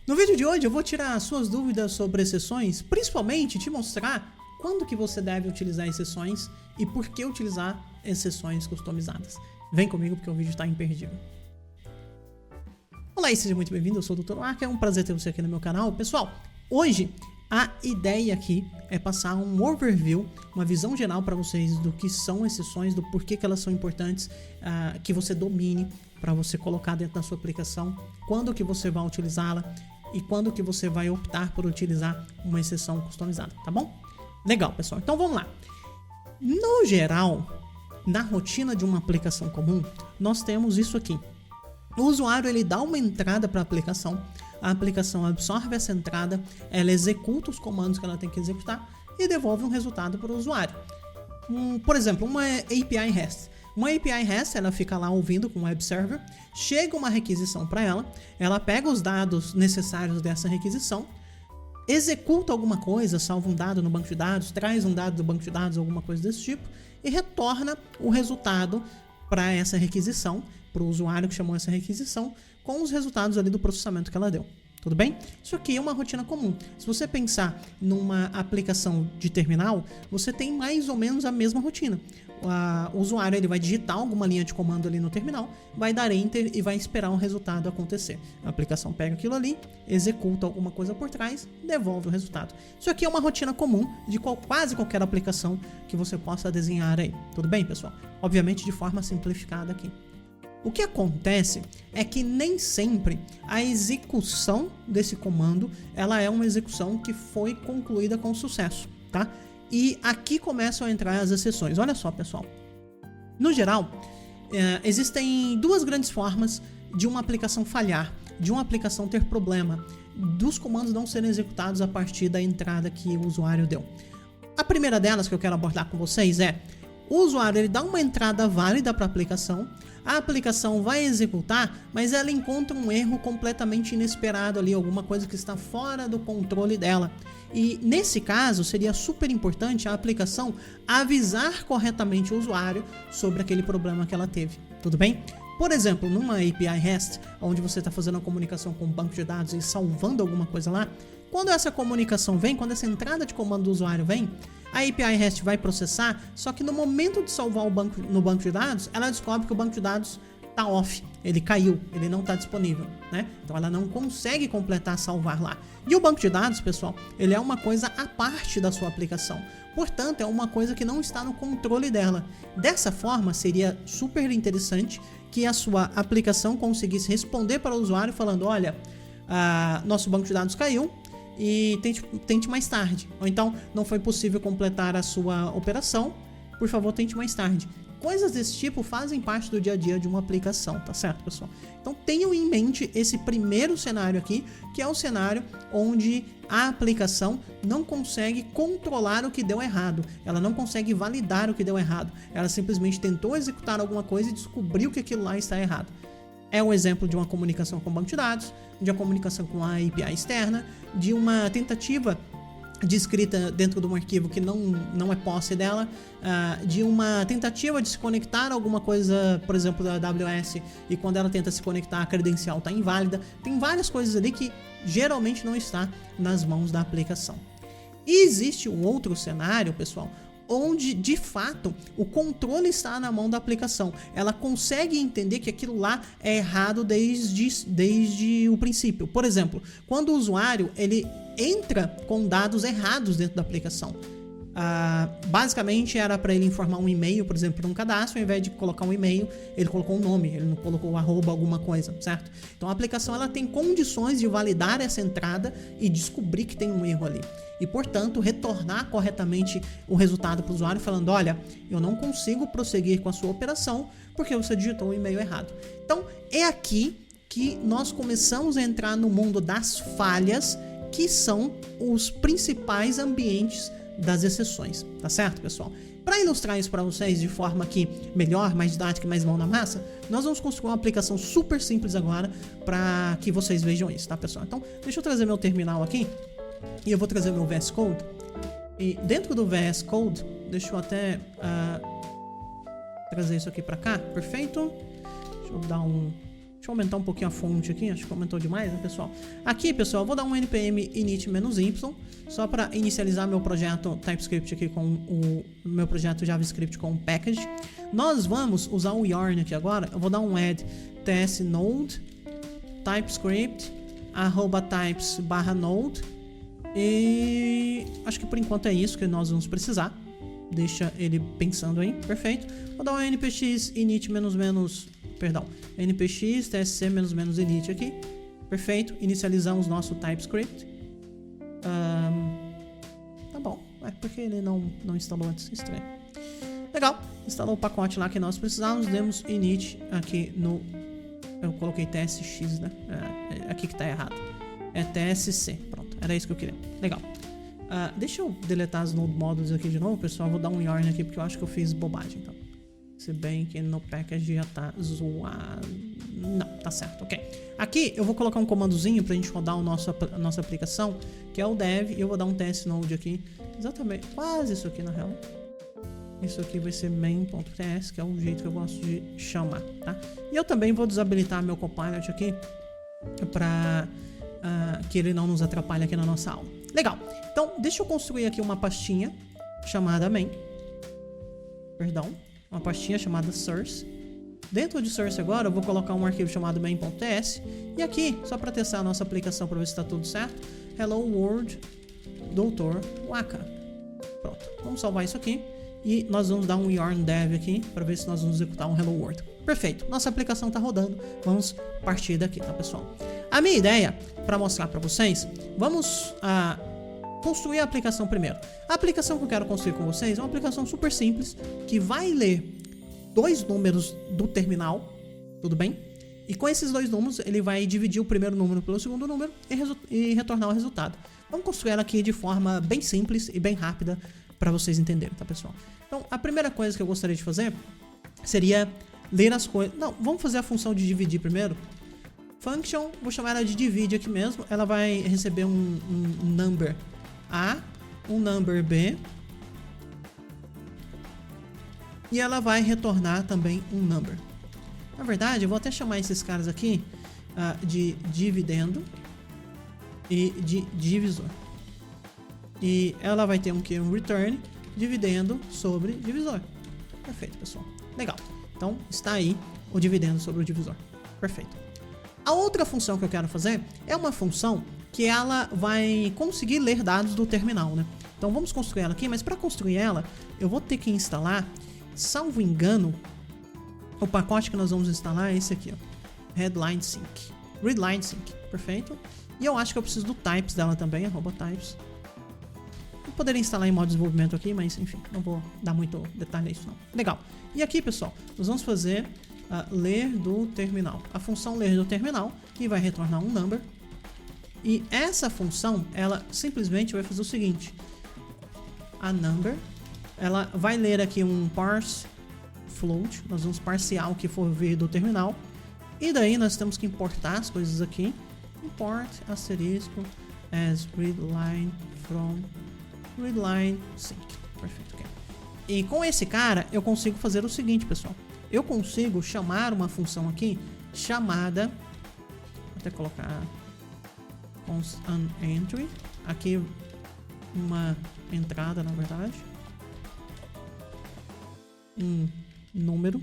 No vídeo de hoje eu vou tirar suas dúvidas sobre exceções, principalmente te mostrar quando que você deve utilizar exceções e por que utilizar exceções customizadas. Vem comigo porque o vídeo está imperdível. Olá e seja muito bem-vindo, eu sou o Dr. Arca, é um prazer ter você aqui no meu canal. Pessoal, hoje a ideia aqui é passar um overview, uma visão geral para vocês do que são exceções, do porquê que elas são importantes, que você domine para você colocar dentro da sua aplicação, quando que você vai utilizá-la e quando que você vai optar por utilizar uma exceção customizada, tá bom? Legal, pessoal. Então vamos lá. No geral, na rotina de uma aplicação comum, nós temos isso aqui. O usuário ele dá uma entrada para a aplicação absorve essa entrada, ela executa os comandos que ela tem que executar e devolve um resultado para o usuário. Por exemplo, uma API REST. Uma API REST, ela fica lá ouvindo com o web server, chega uma requisição para ela pega os dados necessários dessa requisição, executa alguma coisa, salva um dado no banco de dados, traz um dado do banco de dados, alguma coisa desse tipo, e retorna o resultado para essa requisição, para o usuário que chamou essa requisição, com os resultados ali do processamento que ela deu. Tudo bem? Isso aqui é uma rotina comum. Se você pensar numa aplicação de terminal, você tem mais ou menos a mesma rotina. O usuário ele vai digitar alguma linha de comando ali no terminal, vai dar enter e vai esperar o resultado acontecer. A aplicação pega aquilo ali, executa alguma coisa por trás, devolve o resultado. Isso aqui é uma rotina comum de quase qualquer aplicação que você possa desenhar aí. Tudo bem, pessoal? Obviamente de forma simplificada aqui. O que acontece é que nem sempre a execução desse comando ela é uma execução que foi concluída com sucesso, tá? E aqui começam a entrar as exceções. Olha só, pessoal. No geral, existem duas grandes formas de uma aplicação falhar, de uma aplicação ter problema, dos comandos não serem executados a partir da entrada que o usuário deu. A primeira delas que eu quero abordar com vocês é: o usuário ele dá uma entrada válida para a aplicação vai executar, mas ela encontra um erro completamente inesperado ali, alguma coisa que está fora do controle dela. E nesse caso seria super importante a aplicação avisar corretamente o usuário sobre aquele problema que ela teve, tudo bem? Por exemplo, numa API REST, onde você está fazendo a comunicação com o banco de dados e salvando alguma coisa lá, quando essa comunicação vem, quando essa entrada de comando do usuário vem, a API REST vai processar, só que no momento de salvar no banco de dados, ela descobre que o banco de dados está off, ele caiu, ele não está disponível, né? Então ela não consegue completar salvar lá. E o banco de dados, pessoal, ele é uma coisa à parte da sua aplicação. Portanto, é uma coisa que não está no controle dela. Dessa forma, seria super interessante que a sua aplicação conseguisse responder para o usuário falando: olha, nosso banco de dados caiu, e tente mais tarde. Ou então, não foi possível completar a sua operação, por favor, tente mais tarde. Coisas desse tipo fazem parte do dia a dia de uma aplicação, tá certo, pessoal? Então tenham em mente esse primeiro cenário aqui, que é o cenário onde a aplicação não consegue controlar o que deu errado, ela não consegue validar o que deu errado, ela simplesmente tentou executar alguma coisa e descobriu que aquilo lá está errado. É um exemplo de uma comunicação com o banco de dados, de uma comunicação com a API externa, de uma tentativa de escrita dentro de um arquivo que não é posse dela, de uma tentativa de se conectar a alguma coisa, por exemplo, da AWS, e quando ela tenta se conectar, a credencial está inválida. Tem várias coisas ali que geralmente não está nas mãos da aplicação. E existe um outro cenário, pessoal, onde de fato o controle está na mão da aplicação. Ela consegue entender que aquilo lá é errado desde o princípio. Por exemplo, quando o usuário ele entra com dados errados dentro da aplicação, basicamente era para ele informar um e-mail, por exemplo, para um cadastro, ao invés de colocar um e-mail, ele colocou um nome, ele não colocou arroba alguma coisa, certo? Então a aplicação ela tem condições de validar essa entrada e descobrir que tem um erro ali. E, portanto, retornar corretamente o resultado para o usuário falando: olha, eu não consigo prosseguir com a sua operação porque você digitou um e-mail errado. Então, é aqui que nós começamos a entrar no mundo das falhas, que são os principais ambientes das exceções, tá certo, pessoal? Para ilustrar isso para vocês de forma aqui melhor, mais didática e mais mão na massa, nós vamos construir uma aplicação super simples agora para que vocês vejam isso, tá, pessoal? Então, deixa eu trazer meu terminal aqui e eu vou trazer meu VS Code. E dentro do VS Code, deixa eu até trazer isso aqui para cá, perfeito? Deixa Deixa eu aumentar um pouquinho a fonte aqui, acho que aumentou demais, né, pessoal? Aqui, pessoal, eu vou dar um npm init-y, só para inicializar meu projeto TypeScript aqui com o meu projeto JavaScript com o package. Nós vamos usar o yarn aqui agora, eu vou dar um add tsnode TypeScript @types/node e acho que por enquanto é isso que nós vamos precisar. Deixa ele pensando aí, perfeito. Vou dar um npx init npx tsc init aqui, perfeito. Inicializamos nosso TypeScript. Tá bom, porque ele não instalou antes, estranho. Legal, instalou o pacote lá que nós precisávamos, demos init aqui no... Eu coloquei tsx, né? Aqui que tá errado. É tsc, pronto, era isso que eu queria. Legal. Deixa eu deletar as node modules aqui de novo, pessoal. Vou dar um yarn aqui porque eu acho que eu fiz bobagem, então. Se bem que no package já tá zoado. Não, tá certo, ok. Aqui eu vou colocar um comandozinho pra gente rodar a nossa aplicação, que é o dev, e eu vou dar um tsnode aqui. Exatamente, quase isso aqui na real. Isso aqui vai ser main.ts, que é o jeito que eu gosto de chamar, tá? E eu também vou desabilitar meu Copilot aqui pra que ele não nos atrapalhe aqui na nossa aula. Legal, então deixa eu construir aqui uma pastinha chamada main. Perdão, uma pastinha chamada source. Dentro de source agora eu vou colocar um arquivo chamado main.ts. E aqui, só para testar a nossa aplicação para ver se está tudo certo, hello world Dr. Waka. Pronto, vamos salvar isso aqui. E nós vamos dar um yarn dev aqui para ver se nós vamos executar um hello world. Perfeito, nossa aplicação está rodando. Vamos partir daqui, tá, pessoal? A minha ideia, para mostrar para vocês, vamos construir a aplicação primeiro. A aplicação que eu quero construir com vocês é uma aplicação super simples, que vai ler 2 números do terminal, tudo bem? E com esses 2 números, ele vai dividir o primeiro número pelo segundo número e retornar o resultado. Vamos construir ela aqui de forma bem simples e bem rápida para vocês entenderem, tá, pessoal? Então, a primeira coisa que eu gostaria de fazer seria ler as coisas... Não, vamos fazer a função de dividir primeiro. Function, vou chamar ela de divide aqui mesmo. Ela vai receber um number A, um number B. E ela vai retornar também um number. Na verdade, eu vou até chamar esses caras aqui de dividendo e de divisor. E ela vai ter um return dividendo sobre divisor. Perfeito, pessoal. Legal. Então, está aí o dividendo sobre o divisor. Perfeito. A outra função que eu quero fazer é uma função que ela vai conseguir ler dados do terminal, né? Então, vamos construir ela aqui, mas para construir ela, eu vou ter que instalar, salvo engano, o pacote que nós vamos instalar é esse aqui, ó. Readline Sync. Readline Sync. Perfeito. E eu acho que eu preciso do types dela também, @types. Eu poderia instalar em modo de desenvolvimento aqui, mas enfim, não vou dar muito detalhe nisso não. Legal. E aqui, pessoal, nós vamos fazer ler do terminal. A função ler do terminal, que vai retornar um number. E essa função, ela simplesmente vai fazer o seguinte. A number, ela vai ler aqui um parse float. Nós vamos parsear o que for vir do terminal. E daí nós temos que importar as coisas aqui. Import asterisco as readline from readline sync. Perfeito, ok. E com esse cara eu consigo fazer o seguinte, pessoal. Eu consigo chamar uma função aqui chamada, vou até colocar constant entry, aqui uma entrada, na verdade, um número,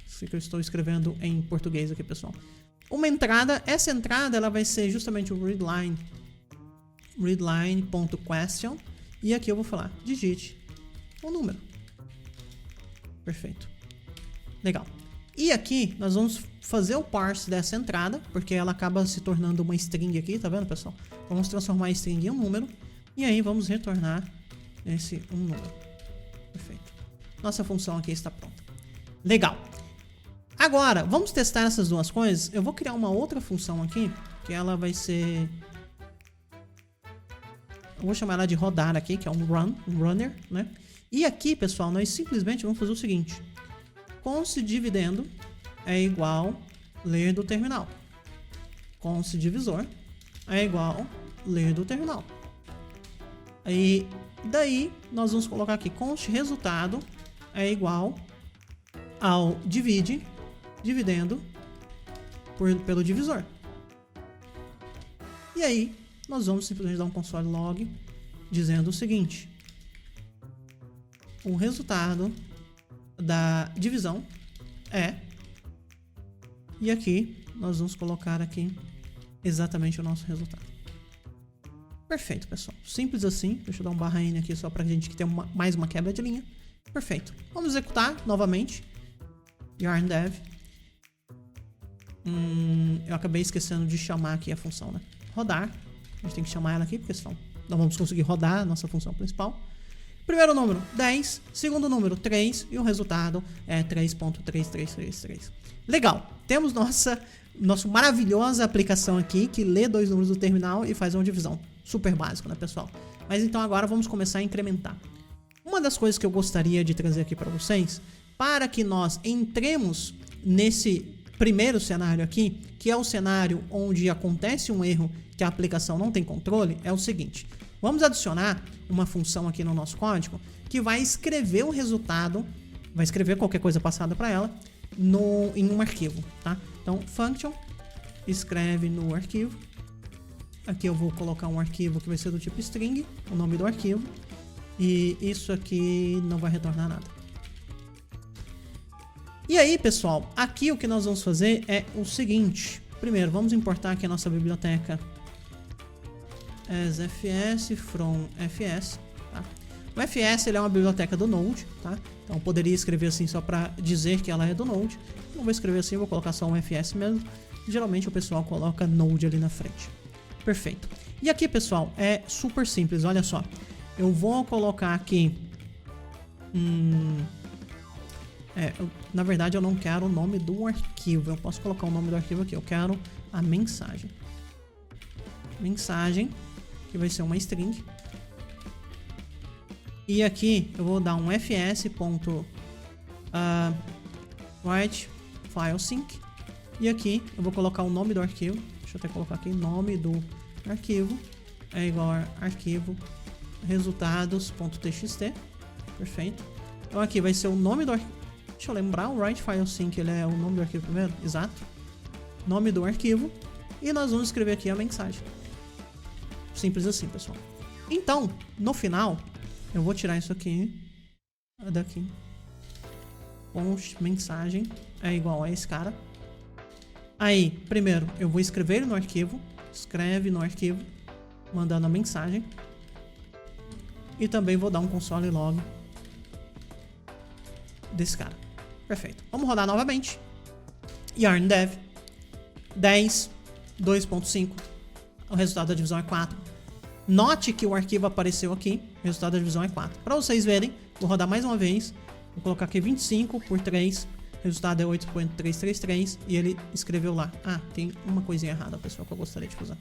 isso que eu estou escrevendo em português aqui, pessoal. Uma entrada, essa entrada ela vai ser justamente o readline.question, e aqui eu vou falar digite um número. Perfeito. Legal. E aqui nós vamos fazer o parse dessa entrada, porque ela acaba se tornando uma string aqui, tá vendo, pessoal? Vamos transformar a string em um número, e aí vamos retornar esse um número. Perfeito. Nossa função aqui está pronta. Legal. Agora, vamos testar essas duas coisas. Eu vou criar uma outra função aqui, que ela vai ser... Eu vou chamar ela de rodar aqui, que é um runner, né? E aqui, pessoal, nós simplesmente vamos fazer o seguinte. Const dividendo é igual ler do terminal. Const divisor é igual ler do terminal. E daí, nós vamos colocar aqui const resultado é igual ao dividendo pelo divisor. E aí, nós vamos simplesmente dar um console log dizendo o seguinte: o resultado da divisão é... E aqui, nós vamos colocar aqui exatamente o nosso resultado. Perfeito, pessoal. Simples assim. Deixa eu dar um barra N aqui só pra gente que tem mais uma quebra de linha. Perfeito. Vamos executar novamente. Yarn dev. Eu acabei esquecendo de chamar aqui a função, né? Rodar. A gente tem que chamar ela aqui, porque senão não vamos conseguir rodar a nossa função principal. Primeiro número, 10. Segundo número, 3. E o resultado é 3.3333. Legal. Temos nossa maravilhosa aplicação aqui, que lê 2 números do terminal e faz uma divisão. Super básico, né, pessoal? Mas então agora vamos começar a incrementar. Uma das coisas que eu gostaria de trazer aqui para vocês, para que nós entremos nesse primeiro cenário aqui, que é o cenário onde acontece um erro que a aplicação não tem controle, é o seguinte: vamos adicionar uma função aqui no nosso código que vai escrever o resultado, vai escrever qualquer coisa passada para ela em um arquivo, tá? Então, function escreve no arquivo. Aqui eu vou colocar um arquivo que vai ser do tipo string, o nome do arquivo, e isso aqui não vai retornar nada. E aí, pessoal, aqui o que nós vamos fazer é o seguinte: primeiro, vamos importar aqui a nossa biblioteca as fs from fs, tá? O fs ele é uma biblioteca do Node, tá? Então eu poderia escrever assim só para dizer que ela é do Node. Não vou escrever assim, vou colocar só um fs mesmo. Geralmente o pessoal coloca Node ali na frente. Perfeito. E aqui, pessoal, é super simples, olha só. Eu vou colocar aqui... na verdade, eu não quero o nome do arquivo. Eu posso colocar o nome do arquivo aqui. Eu quero a mensagem. Mensagem, que vai ser uma string. E aqui eu vou dar um fs.write file sync. E aqui eu vou colocar o nome do arquivo. Deixa eu até colocar aqui, nome do arquivo é igual a arquivo resultados.txt. Perfeito. Então aqui vai ser o nome do arquivo. Deixa eu lembrar, o write file sync ele é o nome do arquivo primeiro? Exato. Nome do arquivo. E nós vamos escrever aqui a mensagem. Simples assim, pessoal. Então, no final, eu vou tirar isso aqui daqui. Mensagem é igual a esse cara. Aí, primeiro, eu vou escrever ele no arquivo. Escreve no arquivo, mandando a mensagem. E também vou dar um console log desse cara. Perfeito. Vamos rodar novamente. Yarn dev 10, 2.5. O resultado da divisão é 4. Note que o arquivo apareceu aqui. O resultado da divisão é 4. Para vocês verem, vou rodar mais uma vez. Vou colocar aqui 25 por 3. O resultado é 8.333 e ele escreveu lá. Ah, tem uma coisinha errada, pessoal, que eu gostaria de usar.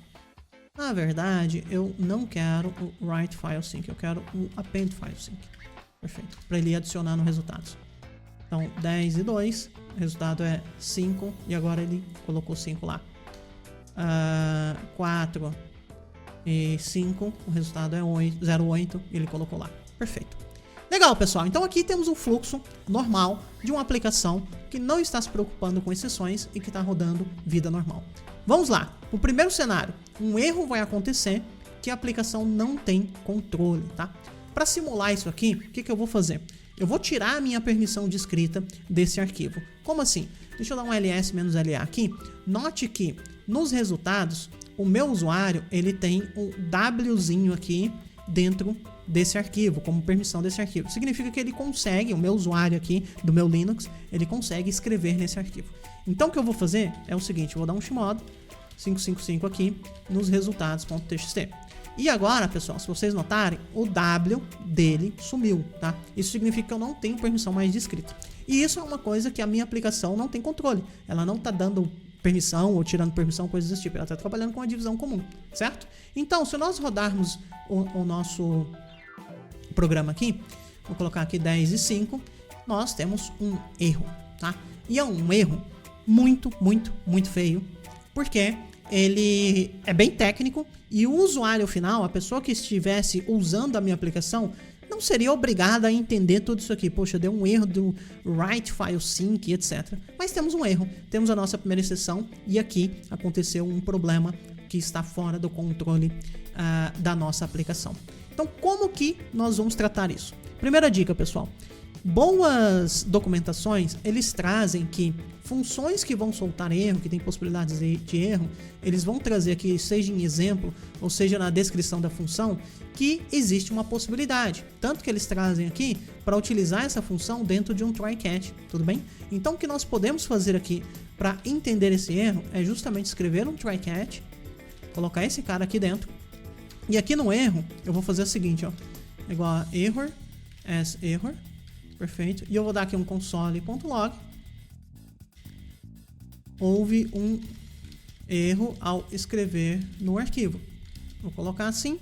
Na verdade, eu não quero o write file sync, eu quero o append file sync. Perfeito. Para ele adicionar no resultados. Então, 10 e 2, o resultado é 5 e agora ele colocou 5 lá. 4 e 5, o resultado é 0,8 e ele colocou lá. Perfeito. Legal, pessoal. Então aqui temos um fluxo normal de uma aplicação que não está se preocupando com exceções e que está rodando vida normal. Vamos lá. O primeiro cenário, um erro vai acontecer que a aplicação não tem controle, tá? Para simular isso aqui, o que eu vou fazer? Eu vou tirar a minha permissão de escrita desse arquivo. Como assim? Deixa eu dar um ls-la aqui. Note que nos resultados, o meu usuário ele tem um Wzinho aqui dentro desse arquivo, como permissão desse arquivo. Significa que ele consegue, o meu usuário aqui do meu Linux, ele consegue escrever nesse arquivo. Então o que eu vou fazer é o seguinte, eu vou dar um chmod 555 aqui nos resultados.txt. E agora, pessoal, se vocês notarem, o W dele sumiu, tá? Isso significa que eu não tenho permissão mais de escrita. E isso é uma coisa que a minha aplicação não tem controle. Ela não tá dando permissão ou tirando permissão, coisas desse tipo. Ela está trabalhando com a divisão comum, certo? Então, se nós rodarmos o nosso programa aqui, vou colocar aqui 10 e 5, nós temos um erro, tá? E é um erro muito, muito, muito feio, porque ele é bem técnico e o usuário final, a pessoa que estivesse usando a minha aplicação, não seria obrigada a entender tudo isso aqui. Poxa, deu um erro do write file sync, etc. Mas temos um erro, temos a nossa primeira exceção e aqui aconteceu um problema que está fora do controle da nossa aplicação. Então, como que nós vamos tratar isso? Primeira dica, pessoal. Boas documentações, eles trazem que funções que vão soltar erro, que tem possibilidades de erro, eles vão trazer aqui, seja em exemplo, ou seja na descrição da função, que existe uma possibilidade. Tanto que eles trazem aqui para utilizar essa função dentro de um try catch, tudo bem? Então o que nós podemos fazer aqui para entender esse erro é justamente escrever um try catch, colocar esse cara aqui dentro, e aqui no erro eu vou fazer o seguinte, ó, igual a error, as error, perfeito, e eu vou dar aqui um console.log. Houve um erro ao escrever no arquivo. Vou colocar assim.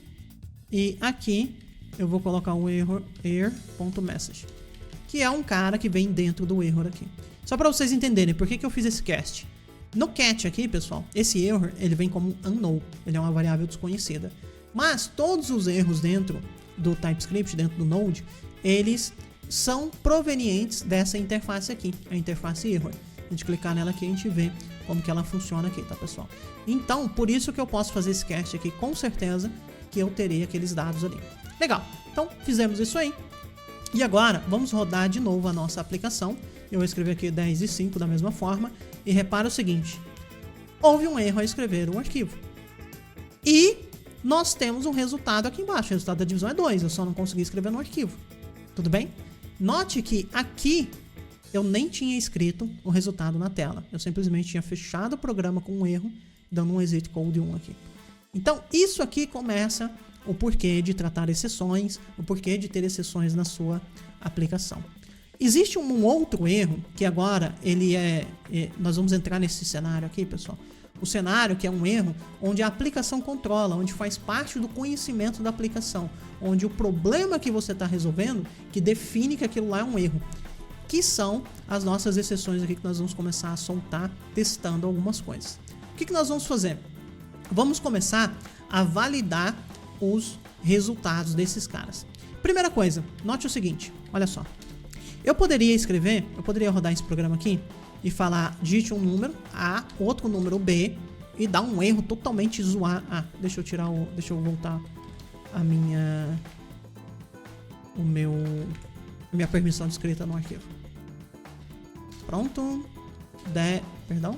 E aqui eu vou colocar o error.message, que é um cara que vem dentro do error aqui. Só para vocês entenderem por que eu fiz esse cast. No catch aqui, pessoal, esse error ele vem como unknown. Ele é uma variável desconhecida. Mas todos os erros dentro do TypeScript, dentro do Node, eles são provenientes dessa interface aqui, a interface error. A gente clicar nela aqui, a gente vê como que ela funciona aqui, tá, pessoal? Então, por isso que eu posso fazer esse cast aqui, com certeza que eu terei aqueles dados ali. Legal, então fizemos isso aí. E agora, vamos rodar de novo a nossa aplicação. Eu vou escrever aqui 10 e 5 da mesma forma. E repara o seguinte, houve um erro ao escrever o arquivo. E nós temos um resultado aqui embaixo, o resultado da divisão é 2, eu só não consegui escrever no arquivo. Tudo bem? Note que aqui eu nem tinha escrito o resultado na tela. Eu simplesmente tinha fechado o programa com um erro, dando um exit code 1 aqui. Então, isso aqui começa o porquê de tratar exceções, o porquê de ter exceções na sua aplicação. Existe um outro erro, que agora nós vamos entrar nesse cenário aqui, pessoal. O cenário que é um erro onde a aplicação controla, onde faz parte do conhecimento da aplicação, onde o problema que você está resolvendo, que define que aquilo lá é um erro, que são as nossas exceções aqui que nós vamos começar a soltar testando algumas coisas. O que nós vamos fazer? Vamos começar a validar os resultados desses caras. Primeira coisa, note o seguinte, olha só. Eu poderia rodar esse programa aqui e falar, digite um número A, outro número B e dar um erro totalmente zoar. Deixa eu voltar a minha permissão de escrita no arquivo. Pronto. Perdão.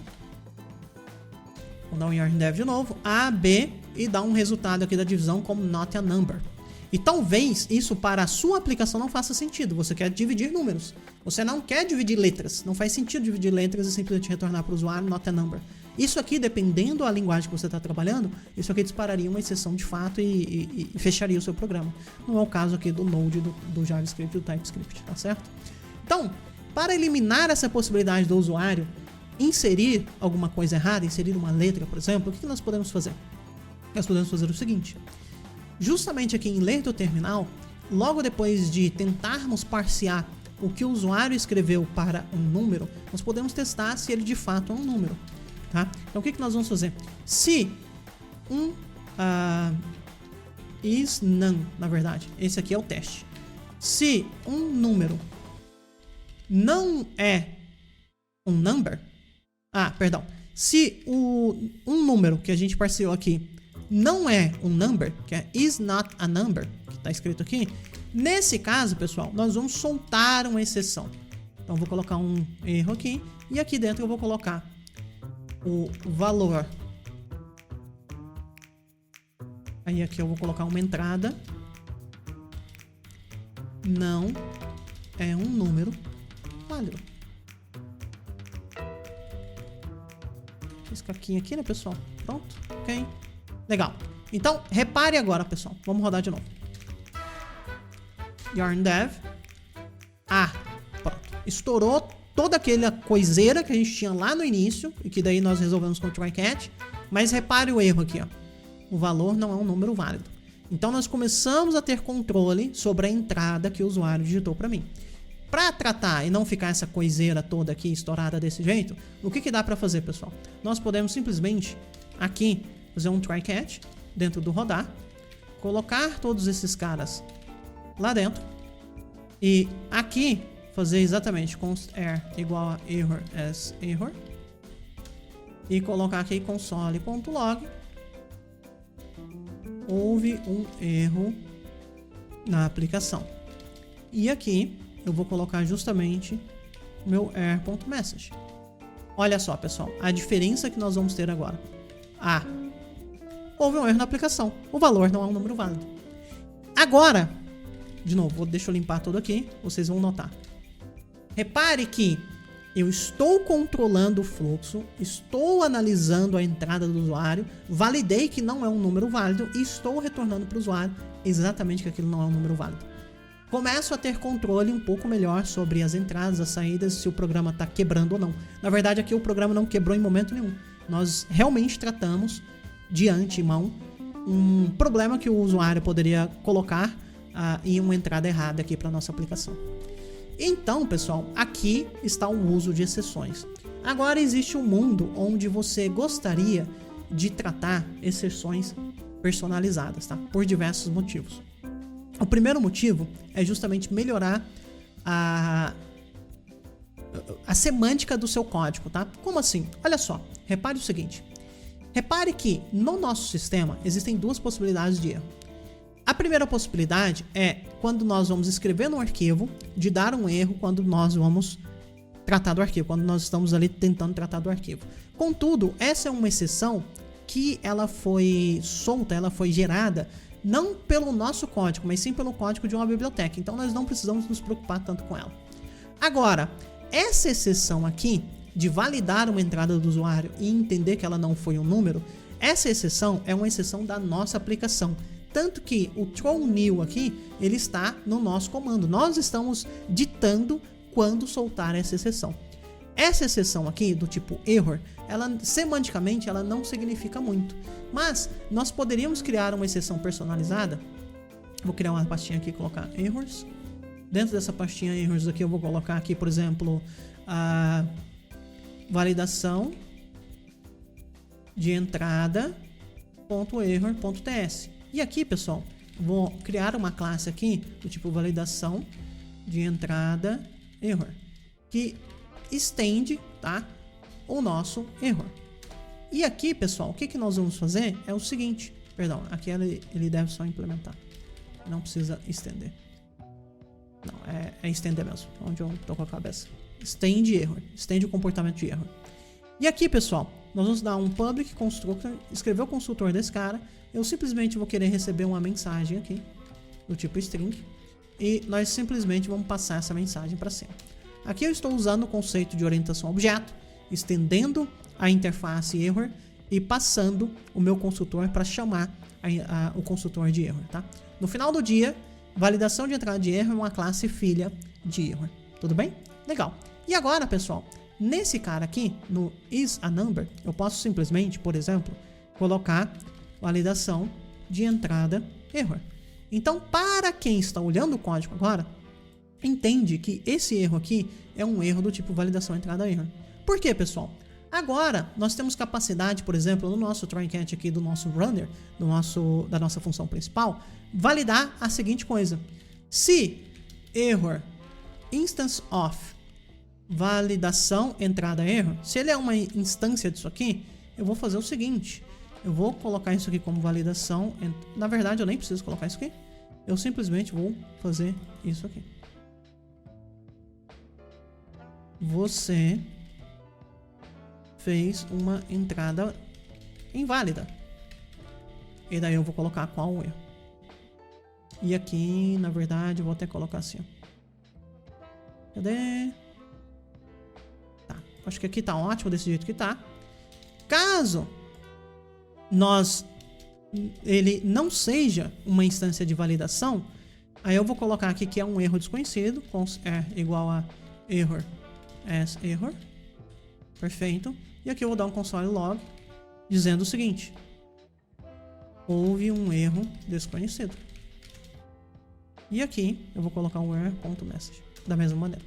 Vou dar um yarn dev de novo. A, B e dar um resultado aqui da divisão como not a number. E talvez isso para a sua aplicação não faça sentido. Você quer dividir números. Você não quer dividir letras. Não faz sentido dividir letras e simplesmente retornar para o usuário not a number. Isso aqui, dependendo da linguagem que você está trabalhando, isso aqui dispararia uma exceção de fato e fecharia o seu programa. Não é o caso aqui do Node, do JavaScript e do TypeScript, tá certo? Então, para eliminar essa possibilidade do usuário inserir alguma coisa errada, inserir uma letra, por exemplo, o que nós podemos fazer? Nós podemos fazer o seguinte. Justamente aqui em ler do terminal, logo depois de tentarmos parsear o que o usuário escreveu para um número, nós podemos testar se ele de fato é um número. Tá? Então o que nós vamos fazer? Se is none, na verdade, esse aqui é o teste. Se um número não é um number, se um número que a gente parseou aqui não é um number, que é is not a number, que está escrito aqui, nesse caso, pessoal, nós vamos soltar uma exceção. Então, vou colocar um erro aqui, e aqui dentro eu vou colocar o valor. Aí aqui eu vou colocar uma entrada. Não é um número válido. Esse caquinho aqui, né, pessoal? Pronto, ok. Legal. Então, repare agora, pessoal. Vamos rodar de novo. Yarn dev. Pronto. Estourou toda aquela coiseira que a gente tinha lá no início e que daí nós resolvemos com o try catch. Mas repare o erro aqui, ó. O valor não é um número válido. Então, nós começamos a ter controle sobre a entrada que o usuário digitou para mim. Para tratar e não ficar essa coiseira toda aqui estourada desse jeito, o que dá para fazer, pessoal? Nós podemos simplesmente aqui fazer um try catch dentro do rodar, colocar todos esses caras lá dentro. E aqui fazer exatamente const err igual a error as error. E colocar aqui console.log. Houve um erro na aplicação. E aqui eu vou colocar justamente meu error.message. Olha só, pessoal, a diferença que nós vamos ter agora. Houve um erro na aplicação. O valor não é um número válido. Agora, de novo, deixa eu limpar tudo aqui, vocês vão notar. Repare que eu estou controlando o fluxo, estou analisando a entrada do usuário, validei que não é um número válido e estou retornando para o usuário exatamente que aquilo não é um número válido. Começo a ter controle um pouco melhor sobre as entradas, as saídas, se o programa está quebrando ou não. Na verdade, aqui o programa não quebrou em momento nenhum. Nós realmente tratamos de antemão um problema que o usuário poderia colocar em uma entrada errada aqui para nossa aplicação. Então, pessoal, aqui está o uso de exceções. Agora existe um mundo onde você gostaria de tratar exceções personalizadas, tá? Por diversos motivos. O primeiro motivo é justamente melhorar a semântica do seu código, tá? Como assim? Olha só, repare o seguinte. Repare que no nosso sistema existem duas possibilidades de erro. A primeira possibilidade é quando nós vamos escrever no arquivo, de dar um erro quando nós vamos tratar do arquivo, quando nós estamos ali tentando tratar do arquivo. Contudo, essa é uma exceção que ela foi solta, ela foi gerada não pelo nosso código, mas sim pelo código de uma biblioteca. Então nós não precisamos nos preocupar tanto com ela. Agora, essa exceção aqui de validar uma entrada do usuário e entender que ela não foi um número, essa exceção é uma exceção da nossa aplicação. Tanto que o throw new aqui, ele está no nosso comando. Nós estamos ditando quando soltar essa exceção. Essa exceção aqui, do tipo error, ela semanticamente ela não significa muito. Mas nós poderíamos criar uma exceção personalizada. Vou criar uma pastinha aqui e colocar errors. Dentro dessa pastinha errors aqui eu vou colocar aqui, por exemplo, a validação de entrada.error.ts. E aqui, pessoal, vou criar uma classe aqui do tipo validação de entrada error, que estende, tá, o nosso error. E aqui, pessoal, o que nós vamos fazer é o seguinte, perdão, aqui ele deve só implementar, não precisa estender. Não, é estender mesmo, onde eu tô com a cabeça. Estende error, estende o comportamento de error. E aqui, pessoal, nós vamos dar um public constructor, escrever o construtor desse cara. Eu simplesmente vou querer receber uma mensagem aqui, do tipo string, e nós simplesmente vamos passar essa mensagem para cima. Aqui eu estou usando o conceito de orientação a objeto, estendendo a interface error e passando o meu construtor para chamar o construtor de error, tá? No final do dia, validação de entrada de erro é uma classe filha de error. Tudo bem? Legal. E agora, pessoal, nesse cara aqui, no isANumber, eu posso simplesmente, por exemplo, colocar validação de entrada error. Então, para quem está olhando o código agora, entende que esse erro aqui é um erro do tipo validação entrada error. Por quê, pessoal? Agora, nós temos capacidade, por exemplo, no nosso try catch aqui do nosso runner, da nossa função principal, validar a seguinte coisa. Se error instance of validação entrada error, se ele é uma instância disso aqui, eu vou fazer o seguinte. Eu vou colocar isso aqui como validação. Na verdade, eu nem preciso colocar isso aqui. Eu simplesmente vou fazer isso aqui. Você fez uma entrada inválida. E daí eu vou colocar qual o erro. E aqui, na verdade, eu vou até colocar assim, ó. Cadê? Tá. Acho que aqui tá ótimo desse jeito que tá. Caso ele não seja uma instância de validação, aí eu vou colocar aqui que é um erro desconhecido, const err igual a error as error. Perfeito. E aqui eu vou dar um console log dizendo o seguinte: houve um erro desconhecido. E aqui eu vou colocar um error.message da mesma maneira.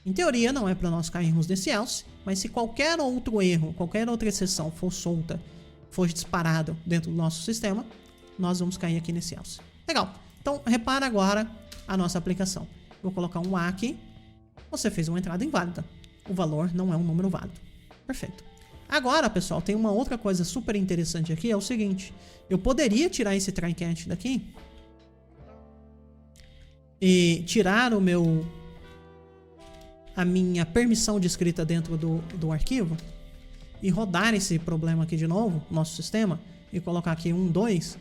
Em teoria não é para nós cairmos nesse else, mas se qualquer outro erro, qualquer outra exceção for solta, for disparado dentro do nosso sistema, nós vamos cair aqui nesse else. Legal. Então repara agora a nossa aplicação. Vou colocar um A aqui. Você fez uma entrada inválida. O valor não é um número válido. Perfeito. Agora, pessoal, tem uma outra coisa super interessante aqui, é o seguinte. Eu poderia tirar esse try catch daqui e tirar a minha permissão de escrita dentro do arquivo e rodar esse problema aqui de novo, nosso sistema, e colocar aqui 1, 2,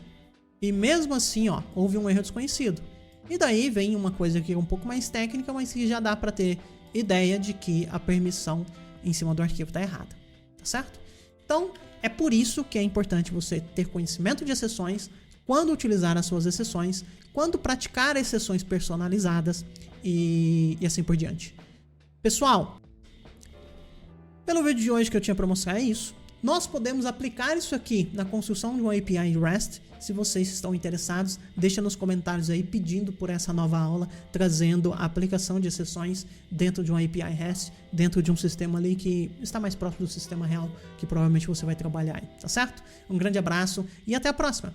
e mesmo assim, ó, houve um erro desconhecido. E daí vem uma coisa aqui um pouco mais técnica, mas que já dá para ter ideia de que a permissão em cima do arquivo está errada, tá certo? Então, é por isso que é importante você ter conhecimento de exceções, quando utilizar as suas exceções, quando praticar exceções personalizadas e assim por diante. Pessoal, pelo vídeo de hoje que eu tinha para mostrar é isso. Nós podemos aplicar isso aqui na construção de uma API REST. Se vocês estão interessados, deixa nos comentários aí pedindo por essa nova aula, trazendo a aplicação de exceções dentro de uma API REST, dentro de um sistema ali que está mais próximo do sistema real, que provavelmente você vai trabalhar aí, tá certo? Um grande abraço e até a próxima!